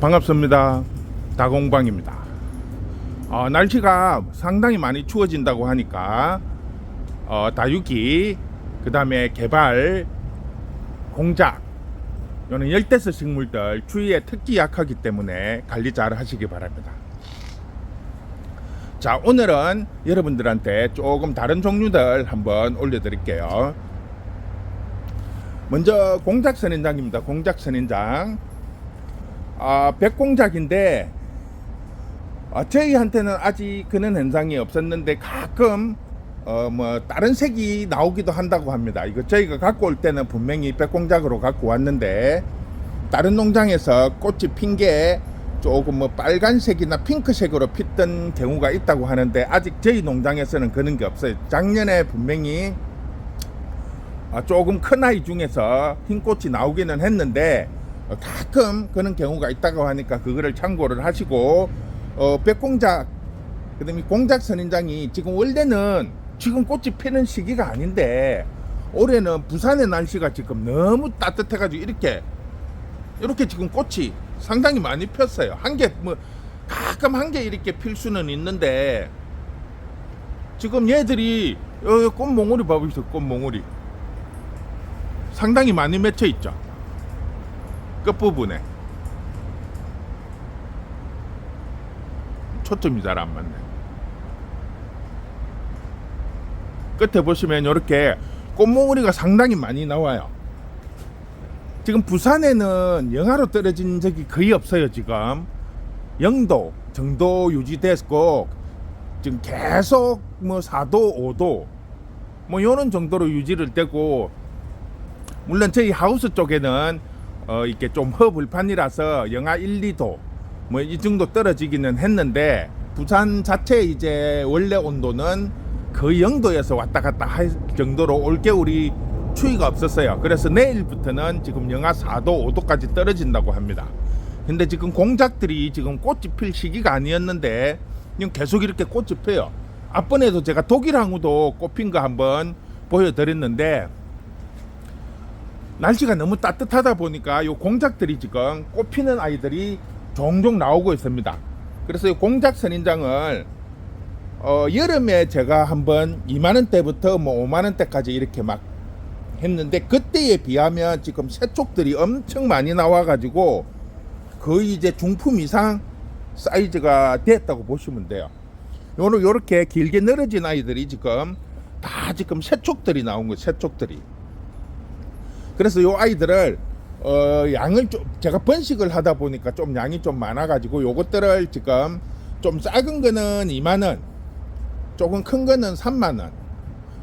반갑습니다. 다공방입니다. 날씨가 상당히 많이 추워진다고 하니까 다육이, 그 다음에 개발, 공작, 이는 열대서 식물들 추위에 특히 약하기 때문에 관리 잘 하시기 바랍니다. 자, 오늘은 여러분들한테 조금 다른 종류들 한번 올려드릴게요. 먼저 공작 선인장입니다. 공작 선인장. 백공작인데 저희한테는 아직 그런 현상이 없었는데 가끔 다른 색이 나오기도 한다고 합니다. 이거 저희가 갖고 올 때는 분명히 백공작으로 갖고 왔는데 다른 농장에서 꽃이 핀 게 조금 빨간색이나 핑크색으로 피던 경우가 있다고 하는데 아직 저희 농장에서는 그런 게 없어요. 작년에 분명히 조금 큰 아이 중에서 흰 꽃이 나오기는 했는데 가끔 그런 경우가 있다고 하니까 그거를 참고를 하시고, 백공작, 그 다음에 공작 선인장이 지금 원래는 지금 꽃이 피는 시기가 아닌데 올해는 부산의 날씨가 지금 너무 따뜻해 가지고 이렇게 지금 꽃이 상당히 많이 폈어요. 가끔 한 개 이렇게 필 수는 있는데 지금 얘들이 꽃몽울이 봐보세요. 꽃몽울이 상당히 많이 맺혀 있죠. 끝부분에 초점이 잘 안 맞네. 끝에 보시면 이렇게 꽃몽우리가 상당히 많이 나와요. 지금 부산에는 영하로 떨어진 적이 거의 없어요. 지금 0도 정도 유지됐고 지금 계속 4도 5도 요런 정도로 유지를 되고, 물론 저희 하우스 쪽에는 이렇게 좀 허불판이라서 영하 1, 2도 이 정도 떨어지기는 했는데 부산 자체 이제 원래 온도는 거의 0도에서 왔다 갔다 할 정도로 올겨울이 추위가 없었어요. 그래서 내일부터는 지금 영하 4도 5도까지 떨어진다고 합니다. 근데 지금 공작들이 지금 꽃이 필 시기가 아니었는데 계속 이렇게 꽃이 펴요. 앞번에도 제가 독일 항우도 꽃 핀 거 한번 보여드렸는데 날씨가 너무 따뜻하다 보니까 요 공작들이 지금 꽃피는 아이들이 종종 나오고 있습니다. 그래서 이 공작 선인장을 여름에 제가 한번 2만원대부터 5만원대까지 이렇게 막 했는데 그때에 비하면 지금 새촉들이 엄청 많이 나와가지고 거의 이제 중품 이상 사이즈가 됐다고 보시면 돼요. 요렇게 길게 늘어진 아이들이 지금 다 지금 새촉들이 나온 거예요. 새촉들이. 그래서 요 아이들을 양을 좀 제가 번식을 하다 보니까 좀 양이 좀 많아 가지고 요것들을 지금 좀 작은 거는 2만원, 조금 큰 거는 3만원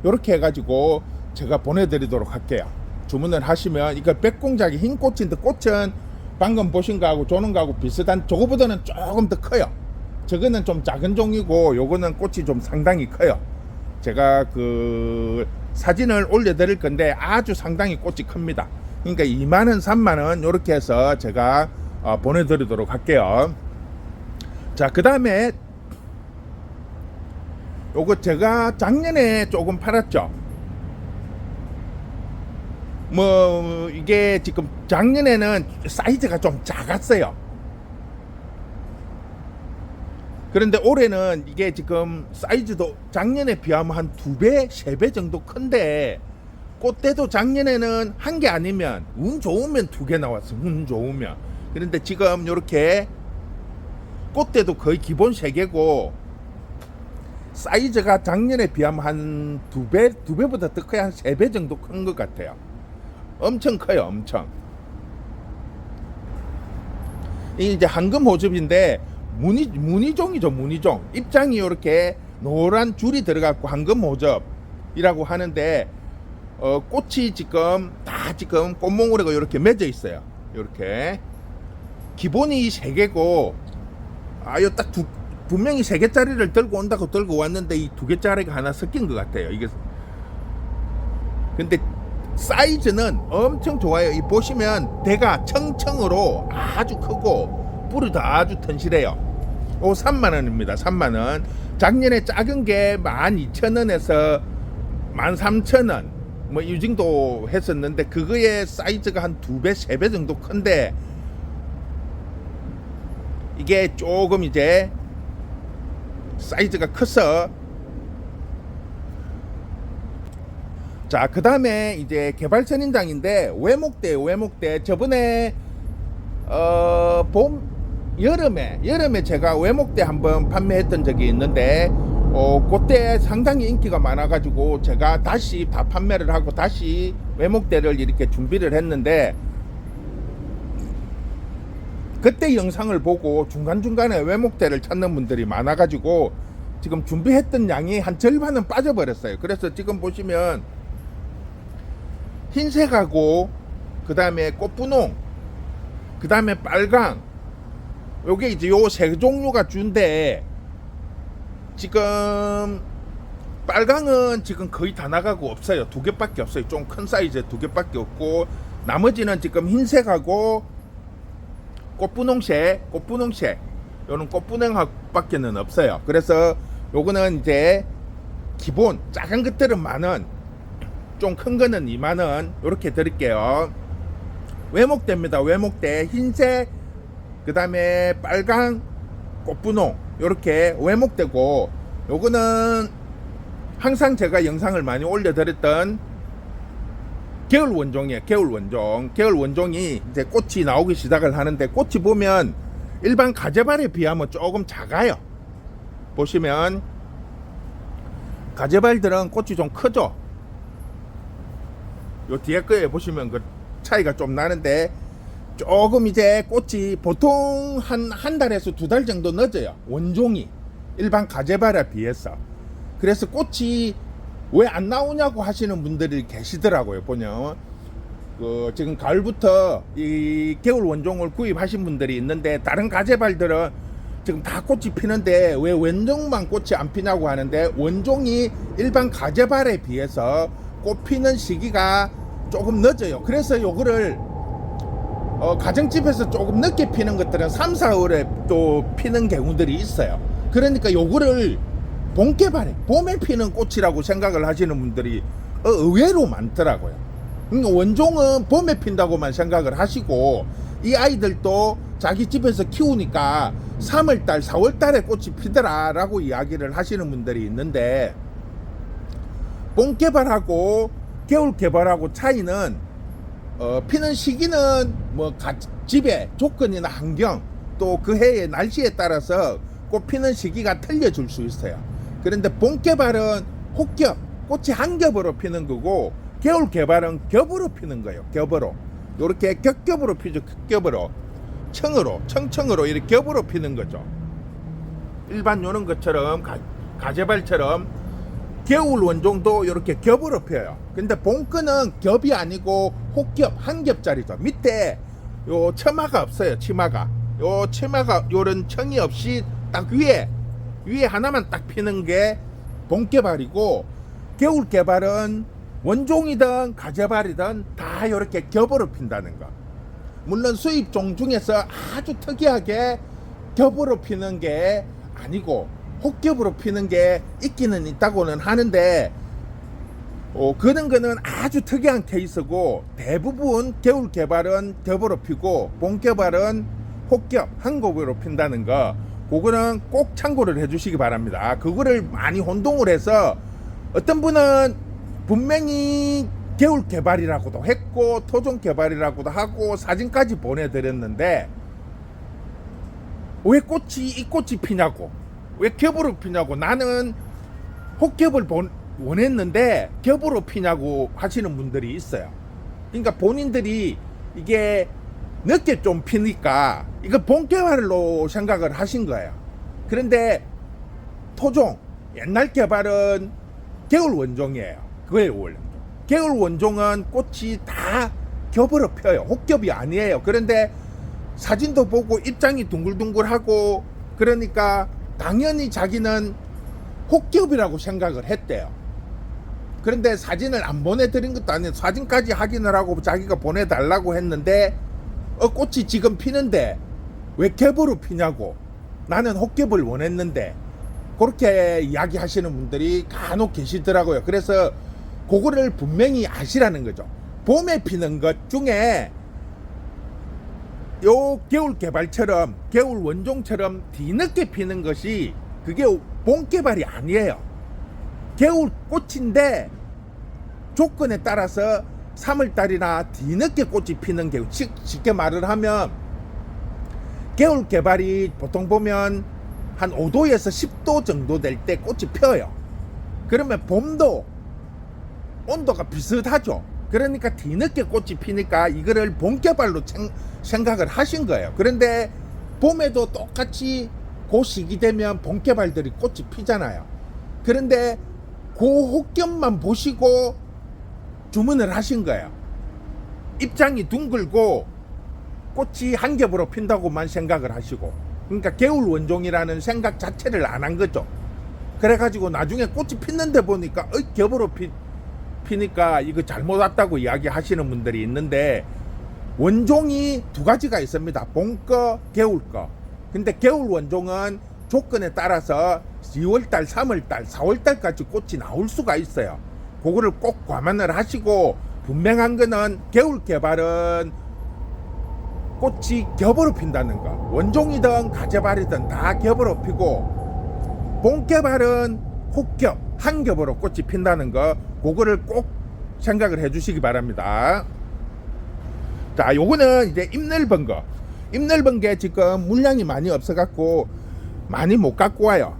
요렇게 해 가지고 제가 보내드리도록 할게요. 주문을 하시면 이거 백공작이 흰 꽃인데 꽃은 방금 보신 거하고 조는 거하고 비슷한, 저거보다는 조금 더 커요. 저거는 좀 작은 종이고 요거는 꽃이 좀 상당히 커요. 제가 그 사진을 올려드릴 건데 아주 상당히 꽃이 큽니다. 그러니까 2만원 3만원 요렇게 해서 제가 보내드리도록 할게요. 자, 그 다음에 요거 제가 작년에 조금 팔았죠. 이게 지금 작년에는 사이즈가 좀 작았어요. 그런데 올해는 이게 지금 사이즈도 작년에 비하면 한 2배, 3배 정도 큰데 꽃대도 작년에는 한 개 아니면 운 좋으면 2개 나왔어요. 운 좋으면. 그런데 지금 이렇게 꽃대도 거의 기본 3개고 사이즈가 작년에 비하면 한 2배보다 더 커야 한 3배 정도 큰 것 같아요. 엄청 커요. 엄청. 이게 이제 황금 호접인데 무늬종이죠. 무늬종. 입장이 이렇게 노란 줄이 들어갔고 황금 호접이라고 하는데 꽃이 지금 다 지금 꽃몽우리가 이렇게 맺어 있어요. 이렇게 기본이 3개고 요 딱 분명히 3개짜리를 들고 온다고 들고 왔는데 이 2개짜리가 하나 섞인 것 같아요. 이게 근데 사이즈는 엄청 좋아요. 이 보시면 대가 청청으로 아주 크고 뿌리도 아주 튼실해요. 요 3만원입니다. 3만원. 작년에 작은 게 12,000원에서 13,000원 이 정도 했었는데 그거의 사이즈가 한 2배 3배 정도 큰데 이게 조금 이제 사이즈가 커서, 자, 그 다음에 이제 개발 선인장인데 외목대. 저번에 여름에 제가 외목대 한번 판매했던 적이 있는데, 그때 상당히 인기가 많아가지고 제가 다시 다 판매를 하고 다시 외목대를 이렇게 준비를 했는데, 그때 영상을 보고 중간중간에 외목대를 찾는 분들이 많아가지고 지금 준비했던 양이 한 절반은 빠져버렸어요. 그래서 지금 보시면 흰색하고 그 다음에 꽃분홍, 그 다음에 빨강, 요게 이제 요 세 종류가 준데, 지금 빨강은 지금 거의 다 나가고 없어요. 2개밖에 없어요. 좀 큰 사이즈 2개밖에 없고, 나머지는 지금 흰색하고 꽃분홍색 요런 꽃분홍밖에는 없어요. 그래서 요거는 이제 기본 작은 것들은 10,000원, 좀 큰 거는 20,000원 요렇게 드릴게요. 외목대입니다. 외목대 흰색, 그 다음에 빨강, 꽃분홍 요렇게 외목대고, 요거는 항상 제가 영상을 많이 올려드렸던 겨울 원종이에요. 겨울 원종이 이제 꽃이 나오기 시작을 하는데, 꽃이 보면 일반 가재발에 비하면 조금 작아요. 보시면 가재발들은 꽃이 좀 크죠. 요 뒤에 거에 보시면 그 차이가 좀 나는데, 조금 이제 꽃이 보통 한 달에서 2달 정도 늦어요. 원종이 일반 가재발에 비해서. 그래서 꽃이 왜 안 나오냐고 하시는 분들이 계시더라고요. 보면 지금 가을부터 이 겨울 원종을 구입하신 분들이 있는데, 다른 가재발들은 지금 다 꽃이 피는데 왜 원종만 꽃이 안 피냐고 하는데, 원종이 일반 가재발에 비해서 꽃 피는 시기가 조금 늦어요. 그래서 요거를 가정집에서 조금 늦게 피는 것들은 3, 4월에 또 피는 경우들이 있어요. 그러니까 요거를 봄개발에 봄에 피는 꽃이라고 생각을 하시는 분들이 의외로 많더라고요. 그러니까 원종은 봄에 핀다고만 생각을 하시고, 이 아이들도 자기 집에서 키우니까 3월달 4월달에 꽃이 피더라 라고 이야기를 하시는 분들이 있는데, 봄개발하고 겨울개발하고 차이는 피는 시기는 뭐 집의 조건이나 환경, 또 그 해의 날씨에 따라서 꽃 피는 시기가 틀려질 수 있어요. 그런데 봄개발은 혹겹, 꽃이 한 겹으로 피는 거고, 겨울개발은 겹으로 피는 거예요. 겹으로 이렇게 겹겹으로 피죠. 겹겹으로 청청으로 이렇게 겹으로 피는 거죠. 일반 요런 것처럼 가재발처럼 겨울 원종도 이렇게 겹으로 펴요. 근데 봄거는 겹이 아니고 혹겹, 한 겹짜리죠. 밑에 요 처마가 없어요. 치마가 요런 청이 없이 딱 위에 하나만 딱 피는 게 봄개발이고, 겨울개발은 원종이든 가재발이든 다 이렇게 겹으로 핀다는 거. 물론 수입종 중에서 아주 특이하게 겹으로 피는 게 아니고 혹겹으로 피는 게 있기는 있다고는 하는데, 그런 거는 아주 특이한 케이스고, 대부분 겨울개발은 겹으로 피고 봄개발은 혹겹, 한 겹으로 핀다는 거, 그거는 꼭 참고를 해주시기 바랍니다. 그거를 많이 혼동을 해서 어떤 분은 분명히 겨울 개발이라고도 했고 토종 개발이라고도 하고 사진까지 보내드렸는데, 왜 이 꽃이 피냐고, 왜 겹으로 피냐고, 나는 혹겹을 원했는데 겹으로 피냐고 하시는 분들이 있어요. 그러니까 본인들이 이게 늦게 좀 피니까 이거 봄개발로 생각을 하신 거예요. 그런데 토종 옛날 개발은 겨울 원종이에요. 그거예요. 원래 겨울 원종은 꽃이 다 겹으로 펴요. 혹겹이 아니에요. 그런데 사진도 보고 입장이 둥글둥글하고, 그러니까 당연히 자기는 혹겹이라고 생각을 했대요. 그런데 사진을 안 보내드린 것도 아니에요. 사진까지 확인을 하고 자기가 보내달라고 했는데, 꽃이 지금 피는데 왜 겹으로 피냐고, 나는 혹겹을 원했는데, 그렇게 이야기하시는 분들이 간혹 계시더라고요. 그래서 그거를 분명히 아시라는 거죠. 봄에 피는 것 중에 요 겨울 개발처럼 겨울 원종처럼 뒤늦게 피는 것이 그게 봄 개발이 아니에요. 겨울 꽃인데 조건에 따라서 3월달이나 뒤늦게 꽃이 피는 경우, 쉽게 말을 하면 겨울 개발이 보통 보면 한 5도에서 10도 정도 될 때 꽃이 펴요. 그러면 봄도 온도가 비슷하죠. 그러니까 뒤늦게 꽃이 피니까 이거를 봄 개발로 생각을 하신 거예요. 그런데 봄에도 똑같이 그 시기 되면 봄 개발들이 꽃이 피잖아요. 그런데 그 혹견만 보시고 주문을 하신 거예요. 입장이 둥글고 꽃이 한 겹으로 핀다고만 생각을 하시고, 그러니까 겨울 원종이라는 생각 자체를 안 한 거죠. 그래가지고 나중에 꽃이 피는데 보니까 겹으로 피니까 이거 잘못 왔다고 이야기하시는 분들이 있는데, 원종이 두 가지가 있습니다. 봄 거, 겨울 거. 근데 겨울 원종은 조건에 따라서 2월달, 3월달, 4월달까지 꽃이 나올 수가 있어요. 그거를 꼭 감안을 하시고, 분명한 거는 겨울 개발은 꽃이 겹으로 핀다는 거. 원종이든 가재발이든 다 겹으로 피고, 봄 개발은 혹겹, 한 겹으로 꽃이 핀다는 거, 그거를 꼭 생각을 해 주시기 바랍니다. 자, 요거는 이제 잎 넓은 거. 잎 넓은 게 지금 물량이 많이 없어갖고 많이 못 갖고 와요.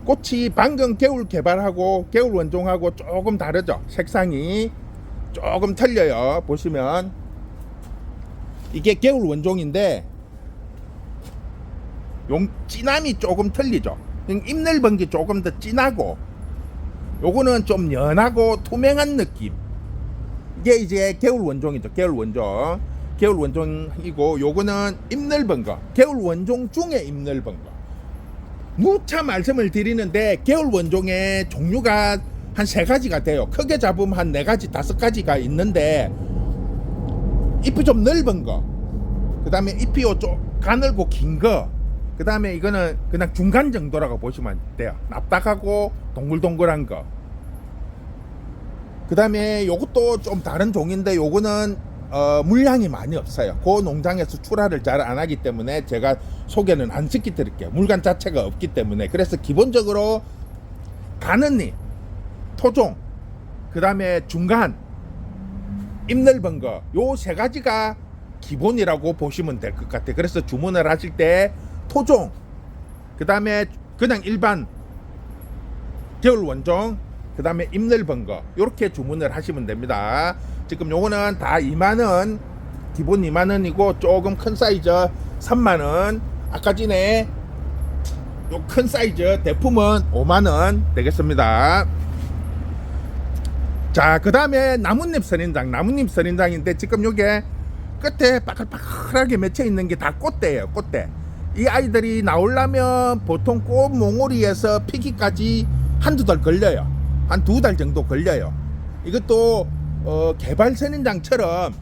꽃이 방금 겨울 개발하고 겨울 원종하고 조금 다르죠. 색상이 조금 틀려요. 보시면 이게 겨울 원종인데 용 진함이 조금 틀리죠. 잎 넓은 게 조금 더 진하고, 요거는 좀 연하고 투명한 느낌. 이게 이제 겨울 원종이죠. 겨울 원종. 겨울 원종이고, 요거는 잎 넓은 거. 겨울 원종 중에 잎 넓은 거. 누차 말씀을 드리는데 겨울 원종의 종류가 한 3가지가 돼요. 크게 잡으면 한 4가지, 5가지가 있는데, 잎이 좀 넓은 거, 그 다음에 잎이 좀 가늘고 긴 거, 그 다음에 이거는 그냥 중간 정도라고 보시면 돼요. 납작하고 동글동글한 거. 그 다음에 요것도 좀 다른 종인데, 요거는 물량이 많이 없어요. 그 농장에서 출하를 잘 안 하기 때문에 제가 소개는 안 시켜 드릴게요. 물건 자체가 없기 때문에. 그래서 기본적으로 가는 잎, 토종, 그 다음에 중간, 잎 넓은 거, 요 3가지가 기본이라고 보시면 될 것 같아요. 그래서 주문을 하실 때 토종, 그 다음에 그냥 일반 겨울 원종, 그 다음에 잎 넓은 거, 요렇게 주문을 하시면 됩니다. 지금 요거는 다 2만원, 기본 2만원이고, 조금 큰 사이즈 3만원, 아까 전에 요 큰 사이즈 대품은 5만원 되겠습니다. 자, 그 다음에 나뭇잎 선인장. 나뭇잎 선인장인데, 지금 요게 끝에 빠글빠글하게 맺혀 있는 게 다 꽃대예요. 꽃대. 이 아이들이 나오려면 보통 꽃 몽우리에서 피기까지 한두 달 걸려요. 한 2달 정도 걸려요. 이것도 개발 선인장처럼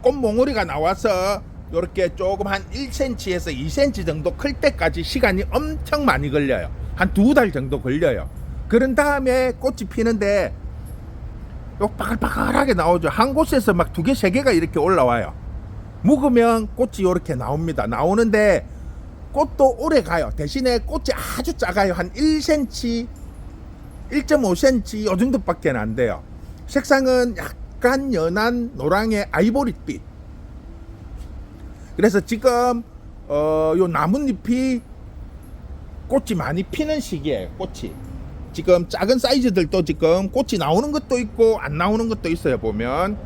꽃 몽우리가 나와서 이렇게 조금 한 1cm에서 2cm 정도 클 때까지 시간이 엄청 많이 걸려요. 한 2달 정도 걸려요. 그런 다음에 꽃이 피는데 요 바글바글하게 나오죠. 한 곳에서 막 2개, 3개가 이렇게 올라와요. 묵으면 꽃이 이렇게 나옵니다. 나오는데 꽃도 오래 가요. 대신에 꽃이 아주 작아요. 한 1cm, 1.5cm 요 정도밖에 안 돼요. 색상은 약간 연한 노랑의 아이보리빛. 그래서 지금 요 나뭇잎이 꽃이 많이 피는 시기예요. 꽃이 지금 작은 사이즈들도 지금 꽃이 나오는 것도 있고 안 나오는 것도 있어요. 보면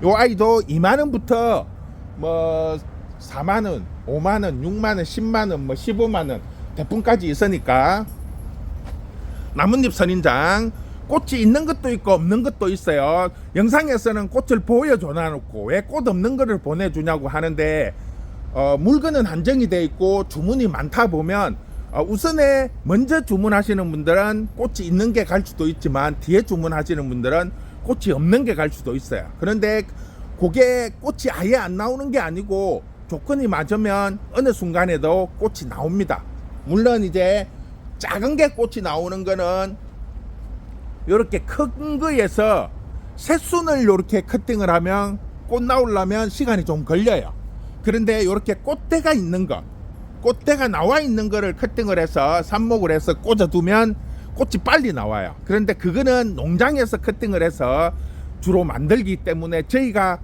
요 아이도 2만원부터 뭐 4만원, 5만원, 6만원, 10만원, 뭐 15만원 대품까지 있으니까, 나뭇잎 선인장 꽃이 있는 것도 있고 없는 것도 있어요. 영상에서는 꽃을 보여줘 놔놓고 왜 꽃 없는 거를 보내주냐고 하는데, 물건은 한정이 돼 있고 주문이 많다 보면 우선에 먼저 주문하시는 분들은 꽃이 있는 게 갈 수도 있지만, 뒤에 주문하시는 분들은 꽃이 없는 게 갈 수도 있어요. 그런데 그게 꽃이 아예 안 나오는 게 아니고 조건이 맞으면 어느 순간에도 꽃이 나옵니다. 물론 이제 작은 게 꽃이 나오는 거는 이렇게 큰 거에서 새순을 이렇게 커팅을 하면 꽃 나오려면 시간이 좀 걸려요. 그런데 이렇게 꽃대가 있는 거, 꽃대가 나와 있는 거를 커팅을 해서 삽목을 해서 꽂아두면 꽃이 빨리 나와요. 그런데 그거는 농장에서 커팅을 해서 주로 만들기 때문에 저희가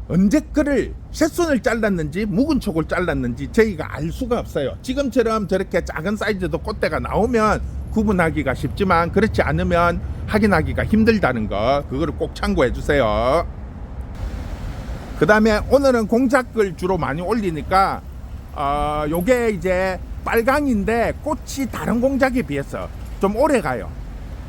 언제 거를 새순을 잘랐는지 묵은 촉을 잘랐는지 저희가 알 수가 없어요. 지금처럼 저렇게 작은 사이즈도 꽃대가 나오면 구분하기가 쉽지만 그렇지 않으면 확인하기가 힘들다는 거, 그거를 꼭 참고해 주세요. 그 다음에 오늘은 공작을 주로 많이 올리니까 요게 이제 빨강인데 꽃이 다른 공작에 비해서 좀 오래 가요.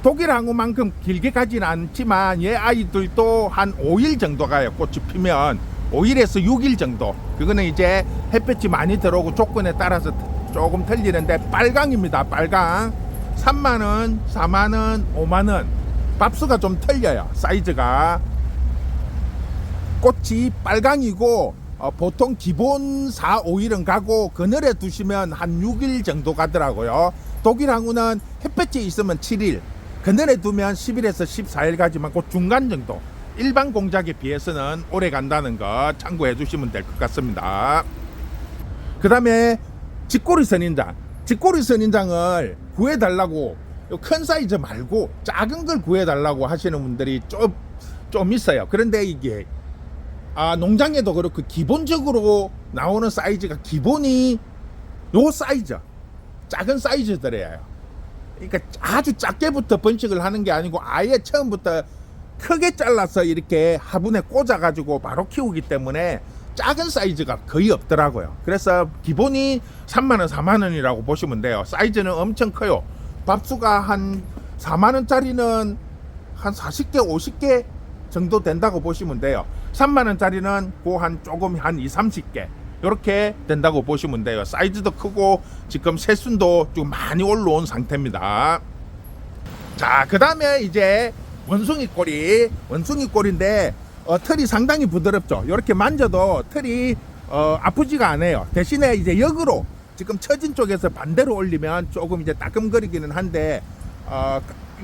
독일 항우만큼 길게 가진 않지만 얘 아이들도 한 5일 정도 가요. 꽃이 피면 5일에서 6일 정도. 그거는 이제 햇볕이 많이 들어오고 조건에 따라서 조금 틀리는데 빨강입니다. 빨강 3만원, 4만원, 5만원 밥수가 좀 틀려요. 사이즈가. 꽃이 빨강이고 보통 기본 4, 5일은 가고 그늘에 두시면 한 6일 정도 가더라고요. 독일 항우는 햇볕이 있으면 7일, 그늘에 두면 10일에서 14일 가지만 그 중간 정도, 일반 공작에 비해서는 오래 간다는 거 참고해 주시면 될 것 같습니다. 그 다음에 직고리 선인장, 직고리 선인장을 구해달라고, 큰 사이즈 말고 작은 걸 구해달라고 하시는 분들이 좀 있어요. 그런데 이게 농장에도 그렇고 기본적으로 나오는 사이즈가 기본이 요 사이즈, 작은 사이즈들이에요. 그러니까 아주 작게부터 번식을 하는 게 아니고 아예 처음부터 크게 잘라서 이렇게 화분에 꽂아 가지고 바로 키우기 때문에 작은 사이즈가 거의 없더라고요. 그래서 기본이 3만원, 4만원이라고 보시면 돼요. 사이즈는 엄청 커요. 밥수가 한 4만원짜리는 한 40개, 50개 정도 된다고 보시면 돼요. 3만원짜리는 그 한 조금 한 2, 30개 이렇게 된다고 보시면 돼요. 사이즈도 크고 지금 새순도 좀 많이 올라온 상태입니다. 자, 그 다음에 이제 원숭이 꼬리인데 털이 상당히 부드럽죠. 이렇게 만져도 털이 아프지가 않아요. 대신에 이제 역으로 지금 처진 쪽에서 반대로 올리면 조금 이제 따끔거리기는 한데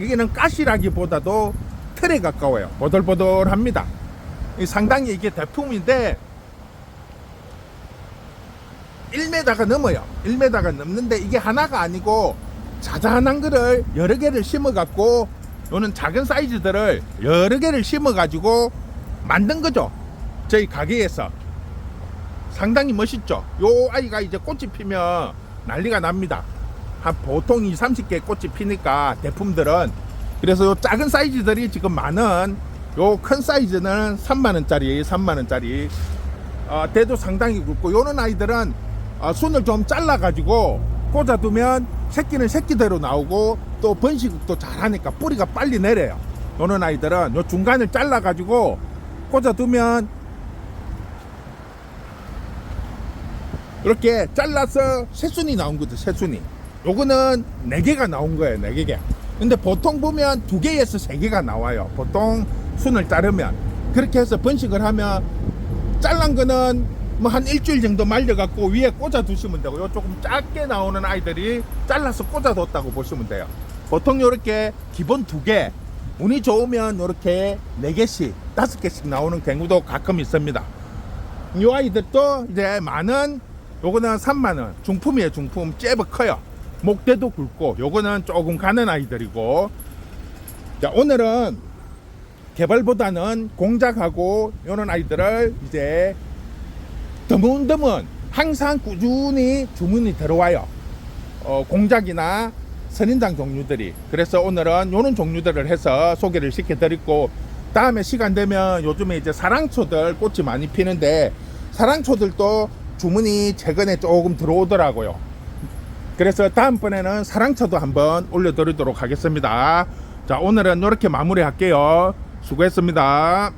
여기는 가시라기보다도 털에 가까워요. 보들보들합니다. 상당히 이게 대품인데 1m가 넘어요. 1m가 넘는데 이게 하나가 아니고 자잘한 거를 여러 개를 심어 갖고, 요는 작은 사이즈들을 여러 개를 심어 가지고 만든 거죠. 저희 가게에서. 상당히 멋있죠. 요 아이가 이제 꽃이 피면 난리가 납니다. 한 보통 2, 30개 꽃이 피니까 대품들은. 그래서 요 작은 사이즈들이 지금 많은, 요 큰 사이즈는 3만원짜리 3만원짜리 대도 상당히 굵고, 요런 아이들은 순을 좀 잘라 가지고 꽂아두면 새끼는 새끼대로 나오고 또 번식도 잘하니까 뿌리가 빨리 내려요. 요런 아이들은 요 중간을 잘라 가지고 꽂아두면 이렇게 잘라서 새순이 나온 거죠. 새순이 요거는 4개가 나온 거예요. 4개. 근데 보통 보면 2개에서 3개가 나와요. 보통 순을 자르면. 그렇게 해서 번식을 하면 잘란 거는 뭐 한 일주일 정도 말려갖고 위에 꽂아 두시면 되고, 요 조금 작게 나오는 아이들이 잘라서 꽂아 뒀다고 보시면 돼요. 보통 요렇게 기본 2개, 운이 좋으면 요렇게 4개씩 5개씩 나오는 경우도 가끔 있습니다. 요 아이들도 이제 많은, 요거는 3만원 중품이에요. 중품. 제법 커요. 목대도 굵고. 요거는 조금 가는 아이들이고. 자, 오늘은 개발보다는 공작하고 요런 아이들을 이제 드문드문 항상 꾸준히 주문이 들어와요. 공작이나 선인장 종류들이. 그래서 오늘은 요런 종류들을 해서 소개를 시켜드리고, 다음에 시간 되면 요즘에 이제 사랑초들 꽃이 많이 피는데 사랑초들도 주문이 최근에 조금 들어오더라고요. 그래서 다음번에는 사랑초도 한번 올려드리도록 하겠습니다. 자, 오늘은 이렇게 마무리할게요. 수고했습니다.